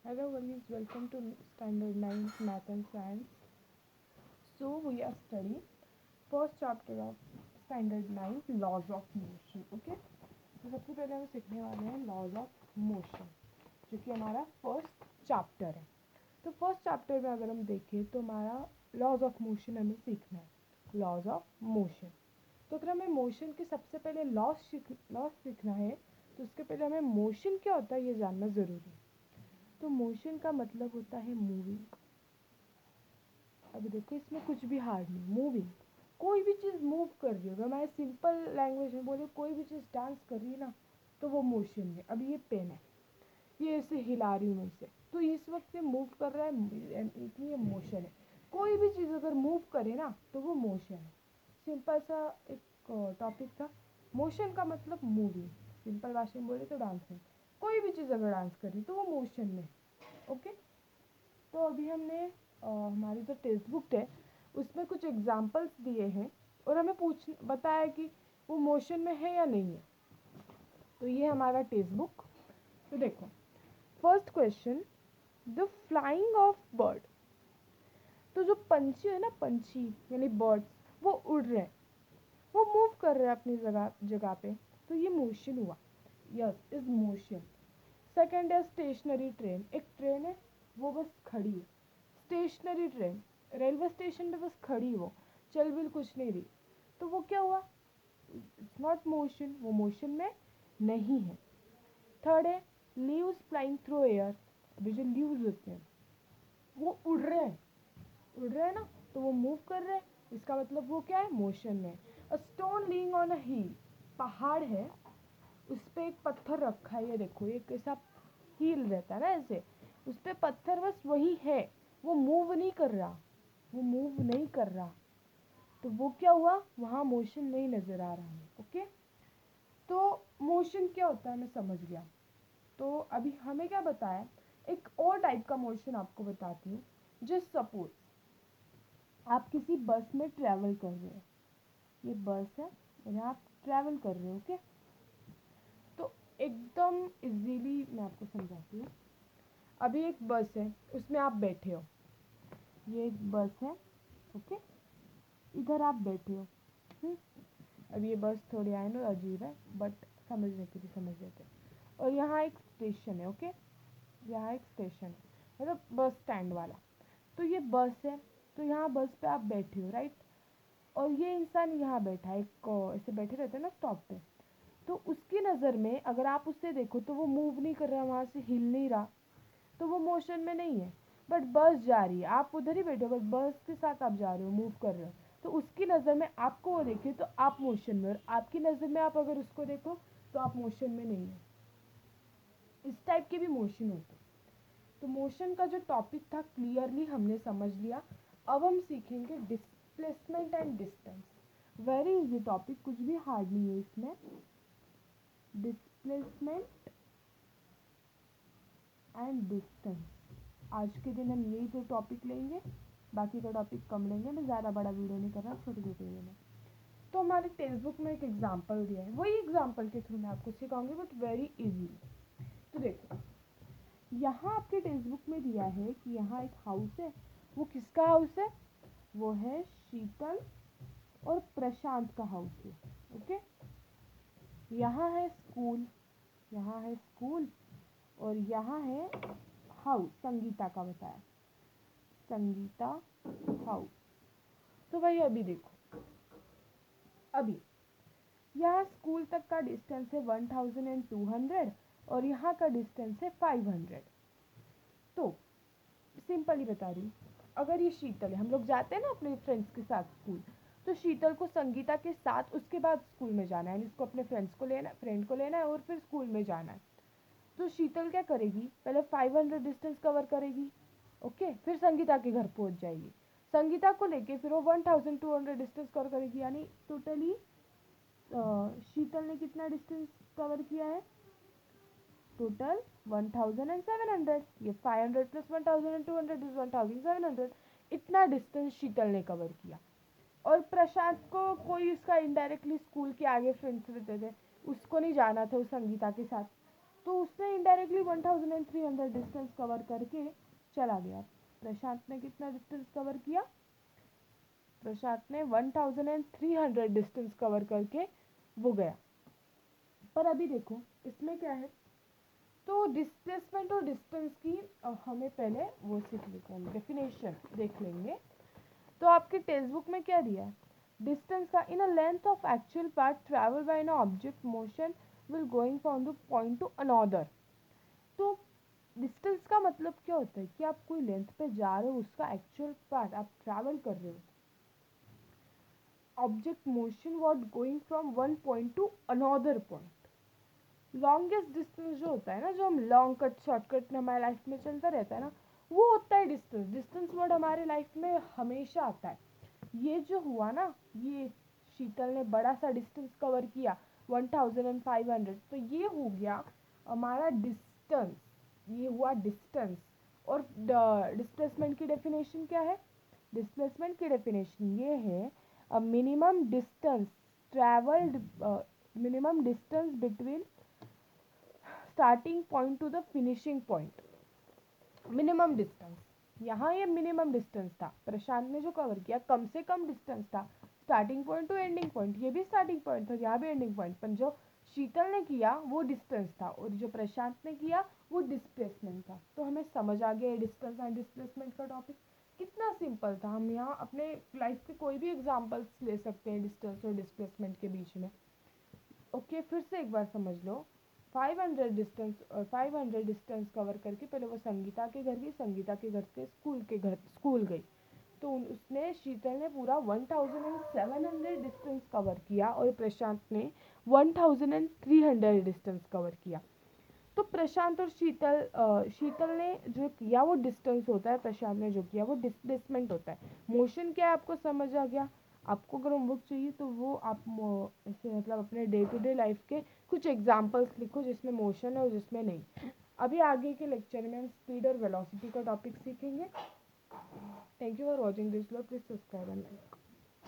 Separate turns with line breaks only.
Hello, buddies. Welcome to Standard 9 Math and Science. So, we are studying first chapter of Standard 9 Laws of Motion. Okay? तो सबसे पहले हम सीखने वाले हैं Laws of Motion, जो कि हमारा फर्स्ट चैप्टर है. तो फर्स्ट चैप्टर में अगर हम देखें तो हमारा लॉज ऑफ मोशन हमें सीखना है. Laws of motion. तो अगर हमें मोशन के सबसे पहले लॉज सीखना है तो उसके पहले हमें मोशन क्या होता है ये जानना ज़रूरी है. तो मोशन का मतलब होता है मूविंग. अभी देखो इसमें कुछ भी हार्ड नहीं. मूविंग, कोई भी चीज़ मूव कर रही है. अगर मैं सिंपल लैंग्वेज में बोले कोई भी चीज़ डांस कर रही है ना तो वो मोशन में. अभी ये पेन है, ये ऐसे हिला रही हूँ मैं इसे, तो इस वक्त ये मूव कर रहा है, ये मोशन है. कोई भी चीज़ अगर मूव करे ना तो वो मोशन है. सिंपल सा एक टॉपिक था. मोशन का मतलब मूविंग. सिंपल भाषा में बोले तो डांसिंग. कोई भी चीज़ अगर डांस कर रही तो वो मोशन में. ओके. तो अभी हमने हमारी जो टेक्स्ट बुक है उसमें कुछ एग्जाम्पल्स दिए हैं और हमें बताया कि वो मोशन में है या नहीं है. तो ये हमारा टेक्स्ट बुक. तो देखो first question, the flying of bird. तो जो पंछी है ना, पंछी यानी बर्ड्स, वो उड़ रहे हैं, वो मूव कर रहे हैं अपनी जगह जगह पे. तो ये मोशन हुआ. Yes, is motion. सेकेंड है स्टेशनरी ट्रेन. एक ट्रेन है, वो बस खड़ी है. स्टेशनरी ट्रेन, रेलवे स्टेशन पे बस खड़ी, वो चल भी कुछ नहीं रही. तो वो क्या हुआ? इट्स नॉट मोशन, वो मोशन में नहीं है. थर्ड है लीव्स फ्लाइंग थ्रू एयर. अभी जो लीव्स होते हैं वो उड़ रहे हैं. उड़ रहे हैं ना, तो वो मूव कर रहे हैं. इसका मतलब वो क्या है? मोशन में. अ स्टोन लीइंग ऑन अ हिल. पहाड़ है, उस पर एक पत्थर रखा है. ये देखो, ये कैसा हील रहता है ना ऐसे, उस पर पत्थर बस वही है, वो मूव नहीं कर रहा. वो मूव नहीं कर रहा. तो वो क्या हुआ? वहाँ मोशन नहीं नज़र आ रहा है. ओके. तो मोशन क्या होता है मैं समझ गया. तो अभी हमें क्या बताया, एक और टाइप का मोशन आपको बताती हूँ. जस्ट सपोज आप किसी बस में ट्रैवल कर रहे हो. ये बस है और यहाँ आप ट्रैवल कर रहे हो. ओके. तो एकदम इजीली मैं आपको समझाती हूँ. अभी एक बस है, उसमें आप बैठे हो. ये एक बस है. ओके. इधर आप बैठे हो. हम्म, अब ये बस थोड़ी आई नो अजीब है, बट समझने के लिए समझ लेते हैं. और यहाँ एक स्टेशन है. ओके. यहाँ एक स्टेशन है, मतलब बस स्टैंड वाला. तो ये बस है, तो यहाँ बस पे आप बैठे हो, राइट. और ये इंसान यहाँ बैठा है, एक ऐसे बैठे रहते हैं ना स्टॉप पे. तो उसकी नज़र में अगर आप उससे देखो तो वो मूव नहीं कर रहा, वहाँ से हिल नहीं रहा, तो वो मोशन में नहीं है. बट बस जा रही है, आप उधर ही बैठे हो, बट बस के साथ आप जा रहे हो, मूव कर रहे हो. तो उसकी नज़र में आपको वो देखे तो आप मोशन में, और आपकी नज़र में आप अगर उसको देखो तो आप मोशन में नहीं है. इस टाइप के भी मोशन होते हैं. तो मोशन का जो टॉपिक था क्लियरली हमने समझ लिया. अब हम सीखेंगे displacement and distance. Very easy topic, कुछ भी हार्ड नहीं है इसमें. Displacement and distance. आज के दिन हम यही दो टॉपिक लेंगे, बाकी का टॉपिक कम लेंगे. मैं ज़्यादा बड़ा वीडियो नहीं कर रहा, छोटे छोटे वीडियो में. तो हमारे टेक्स्ट बुक में एक एग्जाम्पल दिया है, वही एग्जाम्पल के थ्रू मैं आपको सिखाऊंगी, बट वेरी इजी. तो देखो यहाँ आपके टेक्स्ट बुक में दिया है कि यहाँ एक हाउस है. वो किसका हाउस है? वो है शीतल और प्रशांत का हाउस है. ओके. यहाँ है स्कूल, यहाँ है स्कूल, और यहाँ है हाउस संगीता का बताया, संगीता हाउस. तो भाई अभी देखो, अभी यहाँ स्कूल तक का डिस्टेंस है 1200 और यहाँ का डिस्टेंस है 500. तो सिंपल ही बता रही हूँ. अगर ये शीतल है, हम लोग जाते हैं ना अपने फ्रेंड्स के साथ स्कूल, तो शीतल को संगीता के साथ उसके बाद स्कूल में जाना है. इसको अपने फ्रेंड को लेना है और फिर स्कूल में जाना है. तो शीतल क्या करेगी, पहले 500 डिस्टेंस कवर करेगी. ओके. फिर संगीता के घर पहुंच जाएगी. संगीता को लेके फिर वो 1200 डिस्टेंस कवर करेगी. यानी टोटली शीतल ने कितना डिस्टेंस कवर किया है? टोटल 1700. ये 500 प्लस 1200 इज 1700. इतना डिस्टेंस शीतल ने कवर किया. और प्रशांत को कोई उसका इनडायरेक्टली स्कूल के आगे फ्रेंड्स रहते थे, उसको नहीं जाना था उस संगीता के साथ. तो उसने इनडायरेक्टली 1300 डिस्टेंस कवर करके चला गया। प्रशांत ने कितना डिस्टेंस कवर किया? प्रशांत ने 1300 डिस्टेंस कवर करके वो गया। पर अभी देखो इसमें क्या है, तो डिस्प्लेसमेंट और डिस्टेंस की हमें पहले वो सीख लेते हैं, डेफिनेशन देख लेंगे। तो आपके टेक्स्ट बुक में क्या दिया है? डिस्टेंस का in a length of actual part travel by an object motion will going from the point to another. तो डिस्टेंस का मतलब क्या होता है कि आप कोई लेंथ पे जा रहे हो, उसका एक्चुअल पार्ट आप ट्रैवल कर रहे हो। Object motion what going from one point to another point. Longest distance जो होता है ना, जो हम लॉन्ग कट शॉर्टकट में हमारे लाइफ में चलता रहता है ना, वो होता है डिस्टेंस। डिस्टेंस वर्ड हमारे लाइफ में हमेशा आता है। ये जो हुआ ना, ये शीतल ने बड़ा सा डिस्टेंस कवर किया 1500, तो ये हो गया हमारा डिस्टेंस, ये हुआ डिस्टेंस। और डिस्प्लेसमेंट की डेफिनेशन क्या है? डिस्प्लेसमेंट की डेफिनेशन ये है minimum distance travelled, minimum distance between starting point two the finishing point. Minimum distance, यहाँ ये मिनिमम डिस्टेंस था। प्रशांत ने जो कवर किया कम से कम डिस्टेंस था starting point two ending point, ये भी स्टार्टिंग पॉइंट था, यहाँ भी एंडिंग पॉइंट, पर जो शीतल ने किया वो डिस्टेंस था और जो प्रशांत ने किया वो डिस्प्लेसमेंट था। तो हमें समझ आ गया डिस्टेंस एंड डिस्प्लेसमेंट का टॉपिक कितना सिंपल था। हम यहाँ अपने लाइफ के कोई भी एग्जांपल्स ले सकते हैं डिस्टेंस और डिस्प्लेसमेंट के बीच में। ओके, फिर से एक बार समझ लो। 500 डिस्टेंस कवर करके पहले वो संगीता के घर गई, संगीता के घर से स्कूल गई। तो उसने शीतल ने पूरा 1700 डिस्टेंस कवर किया और प्रशांत ने 1300 डिस्टेंस कवर किया। तो प्रशांत और शीतल ने जो किया वो डिस्टेंस होता है, प्रशांत ने जो किया वो डिस्प्लेसमेंट होता है। मोशन क्या है आपको समझ आ गया। आपको अगर होमवर्क चाहिए तो वो आप ऐसे मतलब अपने डे टू डे लाइफ के कुछ एग्जांपल्स लिखो जिसमें मोशन है और जिसमें नहीं। अभी आगे के लेक्चर में हम स्पीड और वेलोसिटी का टॉपिक सीखेंगे। Thank you for watching this, please subscribe and like.